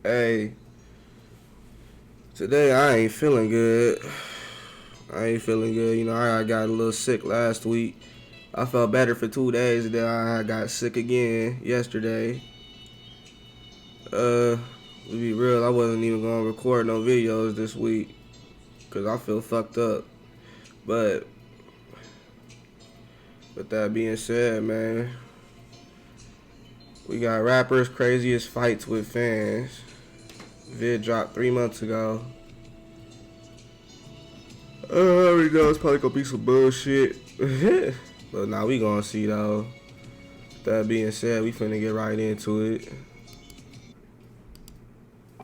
Hey, today I ain't feeling good. You know, I got a little sick last week. I felt better for 2 days, and then I got sick again yesterday. To be real, I wasn't even gonna record no videos this week because I feel fucked up. But with that being said, man, we got rappers' craziest fights with fans. Vid dropped 3 months ago. I already know it's probably gonna be some bullshit. But now we gonna see though. That being said, we finna get right into it.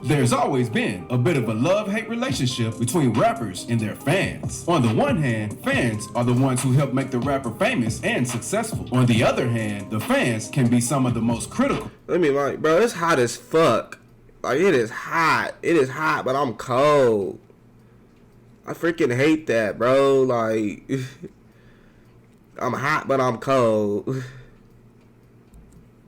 There's always been a bit of a love-hate relationship between rappers and their fans. On the one hand, fans are the ones who help make the rapper famous and successful. On the other hand, the fans can be some of the most critical. Bro, it's hot as fuck. Like, it is hot. It is hot, but I'm cold. I freaking hate that, bro. Like, I'm hot, but I'm cold.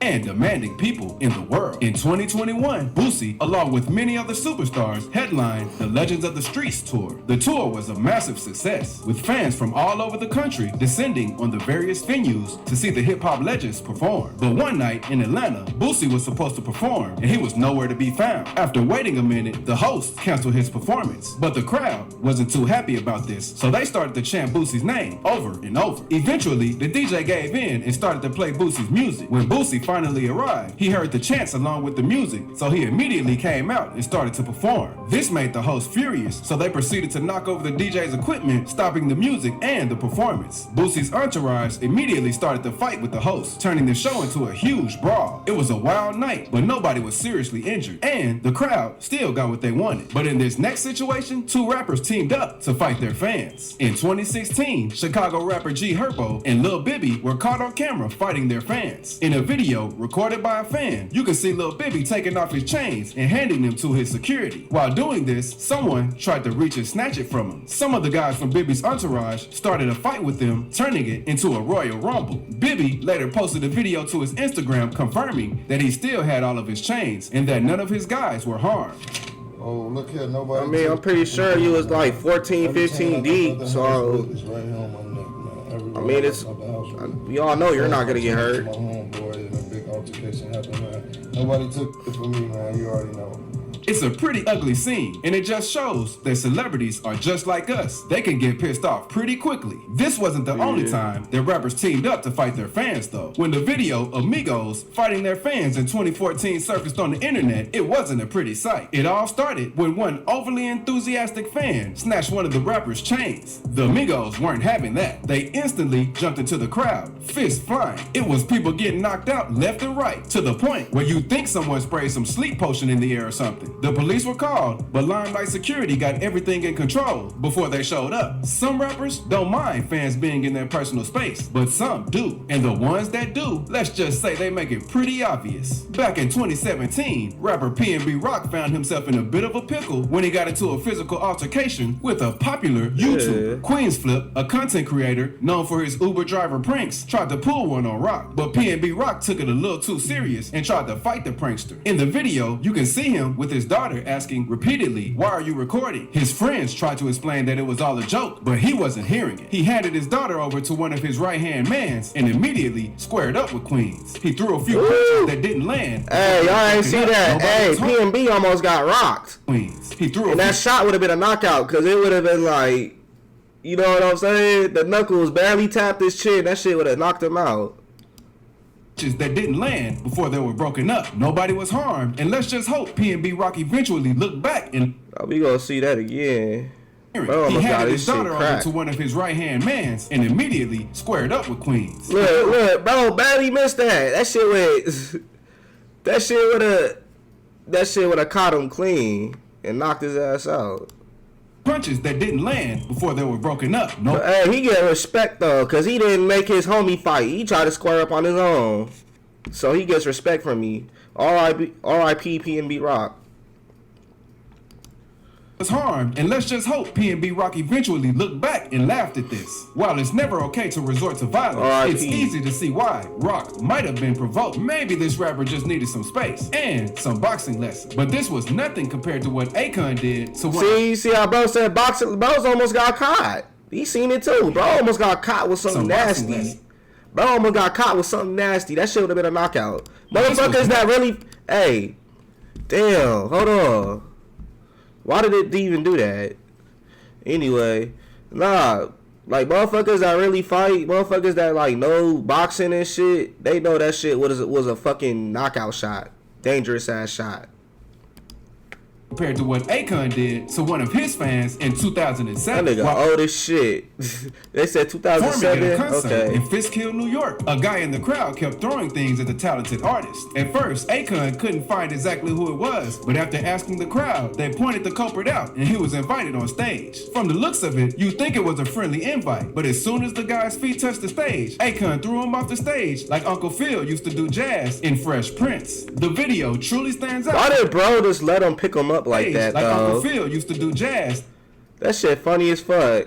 And demanding people in the world. In 2021, Boosie, along with many other superstars, headlined the Legends of the Streets tour. The tour was a massive success, with fans from all over the country descending on the various venues to see the hip-hop legends perform. But one night in Atlanta, Boosie was supposed to perform, and he was nowhere to be found. After waiting a minute, the host canceled his performance. But the crowd wasn't too happy about this, so they started to chant Boosie's name over and over. Eventually, the DJ gave in and started to play Boosie's music. When Boosie finally arrived, he heard the chants along with the music, so he immediately came out and started to perform. This made the host furious, so they proceeded to knock over the DJ's equipment, stopping the music and the performance. Boosie's entourage immediately started to fight with the host, turning the show into a huge brawl. It was a wild night, but nobody was seriously injured, and the crowd still got what they wanted. But in this next situation, two rappers teamed up to fight their fans. In 2016, Chicago rapper G Herbo and Lil Bibby were caught on camera fighting their fans. In a video recorded by a fan, you can see Lil Bibby taking off his chains and handing them to his security. While doing this, someone tried to reach and snatch it from him. Some of the guys from Bibby's entourage started a fight with them, turning it into a Royal Rumble. Bibby later posted a video to his Instagram confirming that he still had all of his chains and that none of his guys were harmed. Oh, look here, nobody. I mean, I'm pretty sure you was like 14, 15 deep, so I mean, we all know you're not gonna get hurt. My homeboy and a big altercation happened, man. Nobody took it from me, man. You already know. It's a pretty ugly scene, and it just shows that celebrities are just like us. They can get pissed off pretty quickly. This wasn't the only time that rappers teamed up to fight their fans, though. When the video of Migos fighting their fans in 2014 surfaced on the internet, it wasn't a pretty sight. It all started when one overly enthusiastic fan snatched one of the rappers' chains. The Migos weren't having that. They instantly jumped into the crowd, fists flying. It was people getting knocked out left and right, to the point where you'd think someone sprayed some sleep potion in the air or something. The police were called, but Limelight Security got everything in control before they showed up. Some rappers don't mind fans being in their personal space, but some do. And the ones that do, let's just say they make it pretty obvious. Back in 2017, rapper PNB Rock found himself in a bit of a pickle when he got into a physical altercation with a popular YouTuber. Queensflip, a content creator known for his Uber driver pranks, tried to pull one on Rock, but PNB Rock took it a little too serious and tried to fight the prankster. In the video, you can see him with his daughter asking repeatedly, "Why are you recording?" His friends tried to explain that it was all a joke, but he wasn't hearing it. He handed his daughter over to one of his right-hand mans and immediately squared up with Queens. He threw a few punches that didn't land. Hey, y'all ain't see that. Hey, PNB almost got rocked. Queens. He threw and that shot would have been a knockout because it would have been like, you know what I'm saying? The knuckles barely tapped his chin. That shit would have knocked him out. That didn't land before they were broken up. Nobody was harmed, and let's just hope PNB Rock eventually looked back and we gonna see that again. Bro, he handed his daughter over to one of his right-hand mans and immediately squared up with Queens. Look, bro, barely missed that. That shit would have caught him clean and knocked his ass out. Punches that didn't land before they were broken up. No. But, hey, he get respect though, cause he didn't make his homie fight. He tried to square up on his own, so he gets respect from me. R.I.P. PNB Rock. was harmed, and let's just hope PNB Rock eventually looked back and laughed at this. While it's never okay to resort to violence, it's easy to see why Rock might have been provoked. Maybe this rapper just needed some space and some boxing lessons. But this was nothing compared to what Akon did. So see how bro said boxing? Bro's almost got caught. He seen it too. Bro almost got caught with something nasty. Bro almost got caught with something nasty. That shit would have been a knockout. Motherfuckers that really, hey, damn, hold on. Why did it even do that? Anyway, nah, like motherfuckers that really fight, motherfuckers that like know boxing and shit, they know that shit was a fucking knockout shot, dangerous ass shot. Compared to what Akon did to one of his fans in 2007. That nigga old as shit. They said 2007. Okay. In Fistkill, New York, a guy in the crowd kept throwing things at the talented artist. At first, Akon couldn't find exactly who it was, but after asking the crowd, they pointed the culprit out, and he was invited on stage. From the looks of it, you'd think it was a friendly invite, but as soon as the guy's feet touched the stage, Akon threw him off the stage like Uncle Phil used to do jazz in Fresh Prince. The video truly stands out. Why did bro just let him pick him up like that, like though? Uncle Phil used to do jazz. That shit funny as fuck.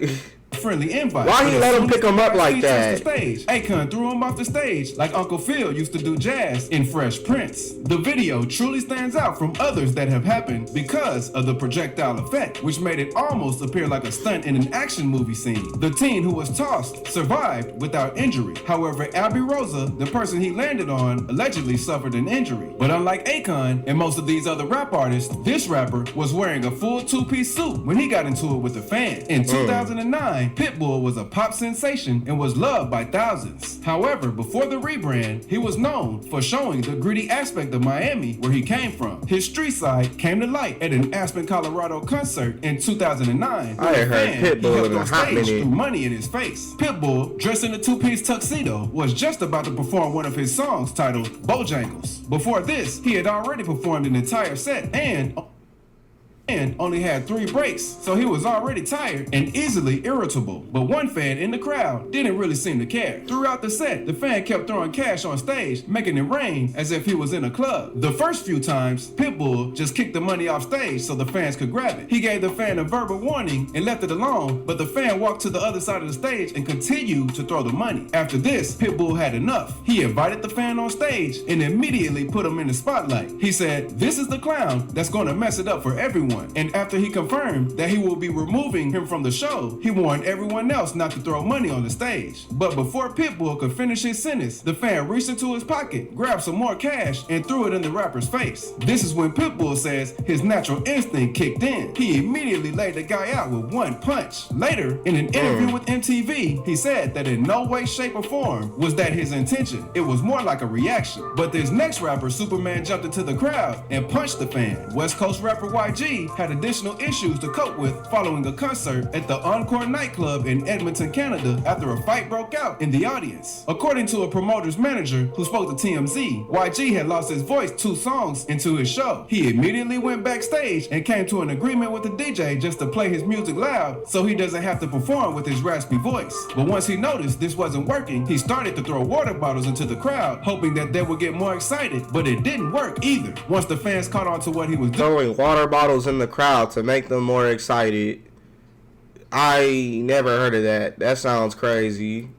Friendly invite. Why he let him pick him up like that? Akon threw him off the stage like Uncle Phil used to do jazz in Fresh Prince. The video truly stands out from others that have happened because of the projectile effect, which made it almost appear like a stunt in an action movie scene. The teen who was tossed survived without injury. However, Albie Rosa, the person he landed on, allegedly suffered an injury. But unlike Akon and most of these other rap artists, this rapper was wearing a full two-piece suit when he got into it with a fan. In 2009, Pitbull was a pop sensation and was loved by thousands. However, before the rebrand, he was known for showing the gritty aspect of Miami where he came from. His street side came to light at an Aspen, Colorado concert in 2009. I heard Pitbull in a hot minute. Threw money in his face. Pitbull, dressed in a two-piece tuxedo, was just about to perform one of his songs titled Bojangles. Before this, he had already performed an entire set and only had 3 breaks, so he was already tired and easily irritable. But one fan in the crowd didn't really seem to care. Throughout the set, the fan kept throwing cash on stage, making it rain as if he was in a club. The first few times, Pitbull just kicked the money off stage so the fans could grab it. He gave the fan a verbal warning and left it alone, but the fan walked to the other side of the stage and continued to throw the money. After this, Pitbull had enough. He invited the fan on stage and immediately put him in the spotlight. He said, "This is the clown that's gonna mess it up for everyone." And after he confirmed that he will be removing him from the show, he warned everyone else not to throw money on the stage. But before Pitbull could finish his sentence, the fan reached into his pocket, grabbed some more cash, and threw it in the rapper's face. This is when Pitbull says his natural instinct kicked in. He immediately laid the guy out with one punch. Later, in an interview with MTV, he said that in no way, shape, or form was that his intention. It was more like a reaction. But this next rapper, Superman, jumped into the crowd and punched the fan. West Coast rapper YG had additional issues to cope with following a concert at the Encore nightclub in Edmonton, Canada, after a fight broke out in the audience. According to a promoter's manager who spoke to TMZ, YG had lost his voice 2 songs into his show. He immediately went backstage and came to an agreement with the DJ just to play his music loud so he doesn't have to perform with his raspy voice. But once he noticed this wasn't working, he started to throw water bottles into the crowd, hoping that they would get more excited, but it didn't work either. Once the fans caught on to what he was doing, throwing water bottles in the crowd to make them more excited. I never heard of that. That sounds crazy.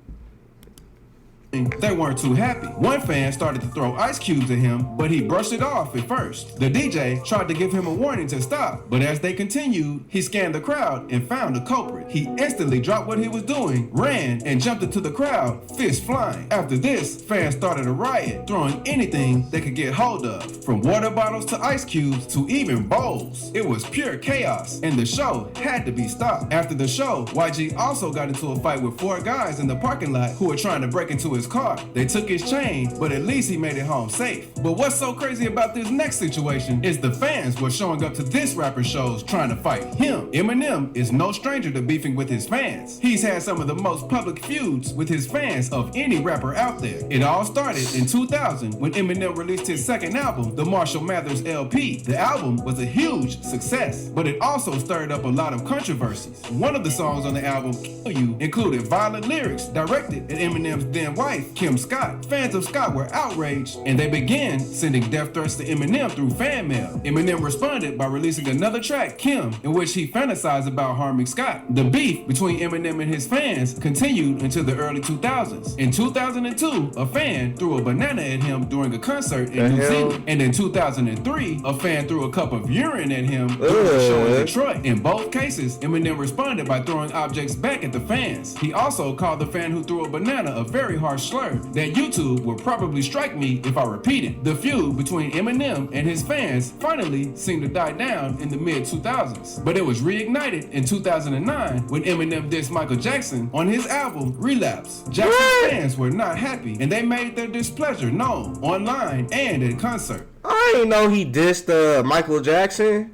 They weren't too happy. One fan started to throw ice cubes at him, but he brushed it off at first. The DJ tried to give him a warning to stop, but as they continued, he scanned the crowd and found the culprit. He instantly dropped what he was doing, ran, and jumped into the crowd, fists flying. After this, fans started a riot, throwing anything they could get hold of, from water bottles to ice cubes to even bowls. It was pure chaos, and the show had to be stopped. After the show, YG also got into a fight with 4 guys in the parking lot who were trying to break into his car. They took his chain, but at least he made it home safe. But what's so crazy about this next situation is the fans were showing up to this rapper's shows trying to fight him. Eminem is no stranger to beefing with his fans. He's had some of the most public feuds with his fans of any rapper out there. It all started in 2000 when Eminem released his second album, the Marshall Mathers LP. The album was a huge success, but it also stirred up a lot of controversies. One of the songs on the album, Kill You, included violent lyrics directed at Eminem's then wife, wife, Kim Scott. Fans of Scott were outraged, and they began sending death threats to Eminem through fan mail. Eminem responded by releasing another track, Kim, in which he fantasized about harming Scott. The beef between Eminem and his fans continued into the early 2000s. In 2002, a fan threw a banana at him during a concert in New Zealand. And in 2003, a fan threw a cup of urine at him during a show in Detroit. In both cases, Eminem responded by throwing objects back at the fans. He also called the fan who threw a banana a very harsh slur that YouTube will probably strike me if I repeat it. The feud between Eminem and his fans finally seemed to die down in the mid-2000s, but it was reignited in 2009 when Eminem dissed Michael Jackson on his album Relapse. Jackson's fans were not happy, and they made their displeasure known online and at concert. I didn't know he dissed Michael Jackson.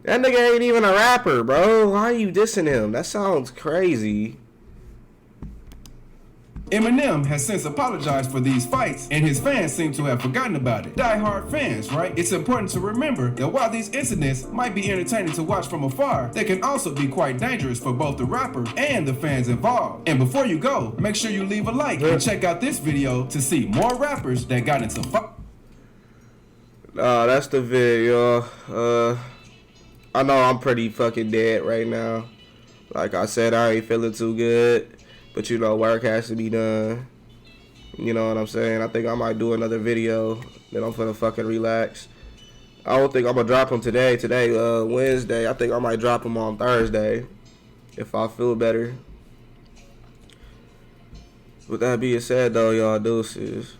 That nigga ain't even a rapper, bro. Why are you dissing him? That sounds crazy. Eminem has since apologized for these fights, and his fans seem to have forgotten about it. Die-hard fans, right? It's important to remember that while these incidents might be entertaining to watch from afar, they can also be quite dangerous for both the rapper and the fans involved. And before you go, make sure you leave a like and check out this video to see more rappers that got into That's the video. I know I'm pretty fucking dead right now. Like I said, I ain't feeling too good. But you know, work has to be done. You know what I'm saying? I think I might do another video. Then I'm finna fucking relax. I don't think I'm gonna drop them today. Today, Wednesday. I think I might drop them on Thursday. If I feel better. With that being said though, y'all, deuces.